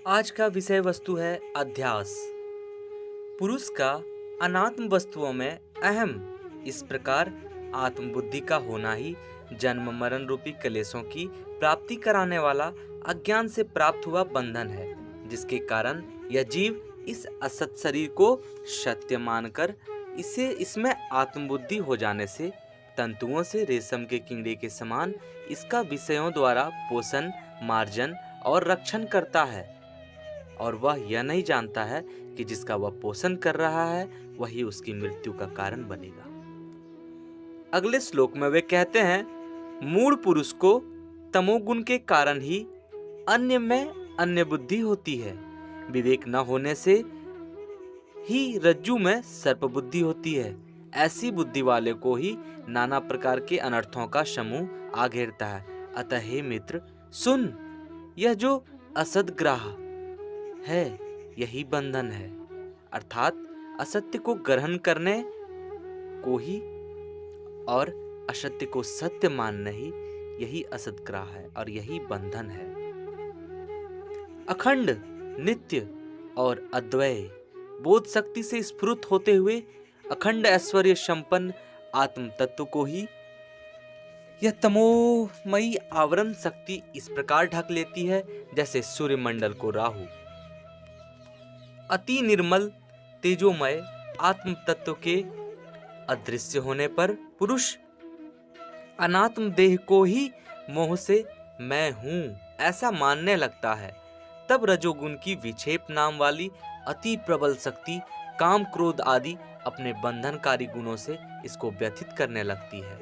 आज का विषय वस्तु है अध्यास। पुरुष का अनात्म वस्तुओं में अहम। इस प्रकार आत्मबुद्धि का होना ही जन्म मरण रूपी कलेशों की प्राप्ति कराने वाला अज्ञान से प्राप्त हुआ बंधन है, जिसके कारण यह जीव इस असत शरीर को सत्य मानकर इसे इसमें आत्मबुद्धि हो जाने से तंतुओं से रेशम के कीड़े के समान इसका विषयों द्वारा पोषण, मार्जन और रक्षण करता है, और वह यह नहीं जानता है कि जिसका वह पोषण कर रहा है वही उसकी मृत्यु का कारण बनेगा। अगले श्लोक में वे कहते हैं, मूढ़ पुरुष को तमोगुण के कारण ही अन्य में अन्य बुद्धि होती है। विवेक न होने से ही रज्जु में सर्प बुद्धि होती है। ऐसी बुद्धि वाले को ही नाना प्रकार के अनर्थों का समूह आ घेरता है। अतः हे मित्र सुन, यह जो असदग्राह है यही बंधन है, अर्थात असत्य को ग्रहण करने को ही और असत्य को सत्य मानना ही यही असदग्राह है और यही बंधन है। अखंड, नित्य और अद्वय बोध शक्ति से स्फुरित होते हुए अखंड ऐश्वर्य संपन्न आत्म तत्व को ही यह तमोमयी आवरण शक्ति इस प्रकार ढक लेती है जैसे सूर्यमंडल को राहु। अति निर्मल तेजोमय आत्म तत्व के अदृश्य होने पर पुरुष अनात्म देह को ही मोह से मैं हूं ऐसा मानने लगता है। तब रजोगुण की विक्षेप नाम वाली अति प्रबल शक्ति काम क्रोध आदि अपने बंधनकारी गुणों से इसको व्यथित करने लगती है।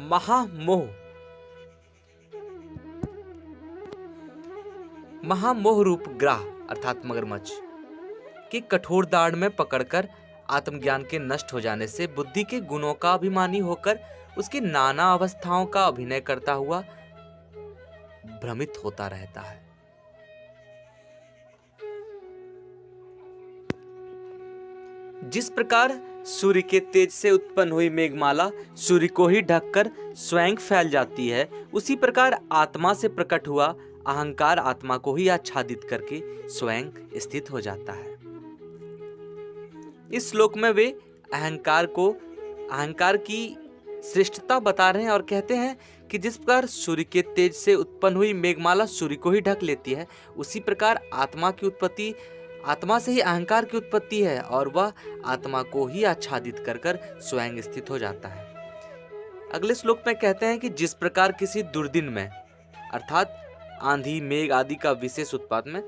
महामोह महामोह रूप ग्राह अर्थात मगरमच्छ के कठोर दाढ़ में पकड़कर आत्मज्ञान के नष्ट हो जाने से बुद्धि के गुणों का अभिमानी होकर उसकी नाना अवस्थाओं का अभिनय करता हुआ भ्रमित होता रहता है। जिस प्रकार सूर्य के तेज से उत्पन्न हुई मेघमाला सूर्य को ही ढककर स्वयं फैल जाती है, उसी प्रकार आत्मा से प्रकट हुआ अहंकार आत्मा को ही आच्छादित करके स्वयं स्थित हो जाता है। इस श्लोक में वे अहंकार की श्रेष्ठता बता रहे हैं और कहते हैं कि जिस प्रकार सूर्य के तेज से उत्पन्न हुई मेघमाला सूर्य को ही ढक लेती है, उसी प्रकार आत्मा से ही अहंकार की उत्पत्ति है और वह आत्मा को ही आच्छादित कर स्वयं स्थित हो जाता है। अगले श्लोक में कहते हैं कि जिस प्रकार किसी दुर्दिन में अर्थात आंधी मेघ आदि का विशेष उत्पात में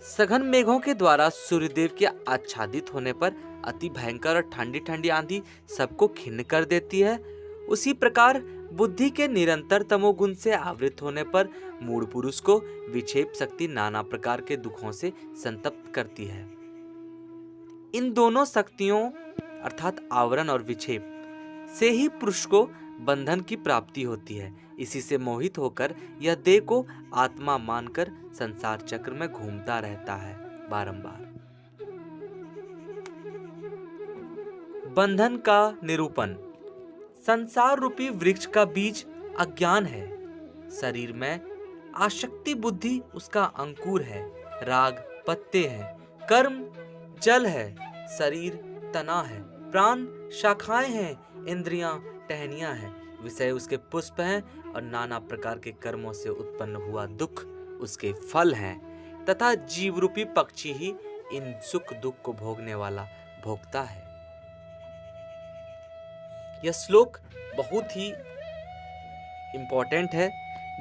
सघन मेघों के द्वारा सूर्यदेव के आच्छादित होने पर अति भयंकर और ठंडी ठंडी आंधी सबको खिन्न कर देती है, उसी प्रकार बुद्धि के निरंतर तमोगुण से आवृत होने पर मूढ़ पुरुष को विक्षेप शक्ति नाना प्रकार के दुखों से संतप्त करती है। इन दोनों शक्तियों अर्थात आवरण और विक्षेप से ही पुरुष को बंधन की प्राप्ति होती है। इसी से मोहित होकर यह देह को आत्मा मानकर संसार चक्र में घूमता रहता है बारंबार। बंधन का निरूपण। संसार रूपी वृक्ष का बीज अज्ञान है। शरीर में आसक्ति बुद्धि उसका अंकुर है। राग पत्ते हैं, कर्म जल है, शरीर तना है, प्राण शाखाएं हैं, इंद्रियां टहनियां हैं, विषय उसके पुष्प हैं और नाना प्रकार के कर्मों से उत्पन्न हुआ दुख उसके फल हैं, तथा जीव रूपी पक्षी ही इन सुख दुख को भोगने वाला भोगता है। यह श्लोक बहुत ही इंपॉर्टेंट है,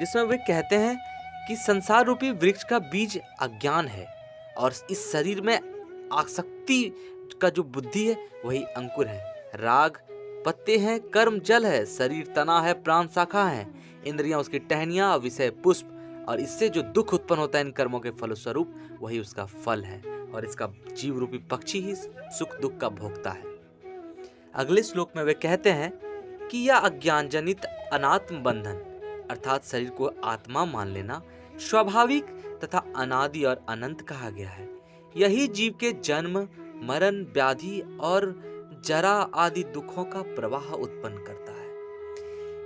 जिसमें वे कहते हैं कि संसार रूपी वृक्ष का बीज अज्ञान है और इस शरीर में आसक्ति का जो बुद्धि है वही अंकुर है। राग पत्ते हैं, कर्म जल है, शरीर तना है, प्राण शाखा है, इंद्रियां उसकी टहनियां, विषय पुष्प, और इससे जो दुख उत्पन्न होता है इन कर्मों के फलस्वरूप वही उसका फल है और इसका जीव रूपी पक्षी ही सुख दुख का भोगता है। अगले श्लोक में वे कहते हैं कि यह अज्ञान जनित अनात्म बंधन अर्थात शरीर को आत्मा मान लेना स्वाभाविक तथा अनादि और अनंत कहा गया है। यही जीव के जन्म मरण व्याधि और जरा आदि दुखों का प्रवाह उत्पन्न करता है।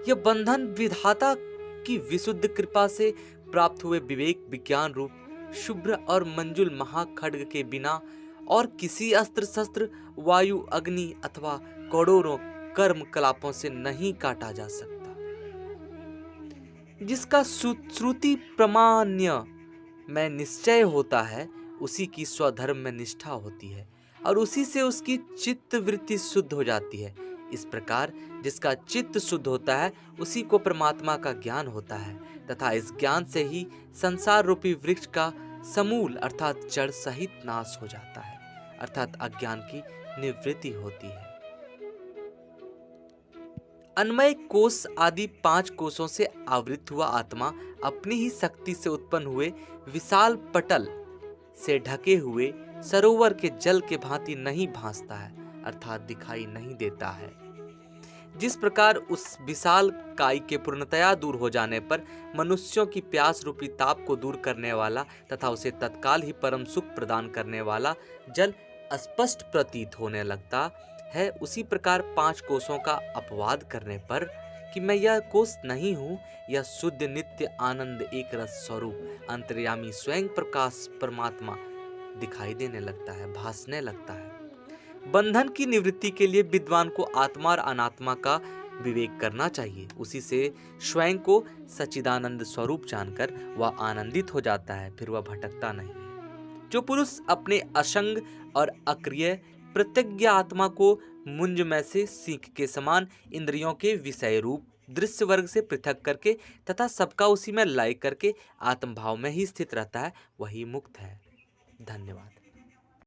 यह बंधन विधाता की विशुद्ध कृपा से प्राप्त हुए विवेक विज्ञान रूप शुभ्र और मंजुल महाखड्ग के बिना और किसी अस्त्र शस्त्र वायु अग्नि अथवा करोड़ों कर्म कलापों से नहीं काटा जा सकता। जिसका श्रुति प्रमाण्य में निश्चय होता है, उसी की स्वधर्म में निष्ठा होती है और उसी से उसकी चित्त वृत्ति शुद्ध हो जाती है। इस प्रकार जिसका चित्त शुद्ध होता है, उसी को परमात्मा का ज्ञान होता है तथा इस ज्ञान से ही संसार रूपी वृक्ष का समूल अर्थात जड़ सहित नाश हो जाता है, अर्थात अज्ञान की निवृत्ति होती है। अन्मय कोश आदि 5 कोशों से आवृत हुआ आत्मा अपनी ही शक्ति से उत्पन्न हुए विशाल पटल से ढके हुए सरोवर के जल के भांति नहीं भासता है, अर्थात दिखाई नहीं देता है। जिस प्रकार उस विशाल काई के पूर्णतया दूर हो जाने पर मनुष्यों की प्यास रूपी ताप को दूर करने वाला तथा उसे तत्काल ही परम सुख प्रदान करने वाला जल स्पष्ट प्रतीत होने लगता है, उसी प्रकार 5 कोशों का अपवाद करने पर कि मैं यह कोश नहीं हूँ, यह शुद्ध नित्य आनंद एक रस स्वरूप अंतर्यामी स्वयं प्रकाश परमात्मा दिखाई देने लगता है, भासने लगता है। बंधन की निवृत्ति के लिए विद्वान को आत्मा और अनात्मा का विवेक करना चाहिए। उसी से स्वयं को सच्चिदानंद स्वरूप जानकर वह आनंदित हो जाता है, फिर वह भटकता नहीं है। जो पुरुष अपने असंग और अक्रिय प्रत्यज्ञ आत्मा को मुंज में से सीख के समान इंद्रियों के विषय रूप दृश्य वर्ग से पृथक करके तथा सबका उसी में लय करके आत्मभाव में ही स्थित रहता है, वही मुक्त है। धन्यवाद।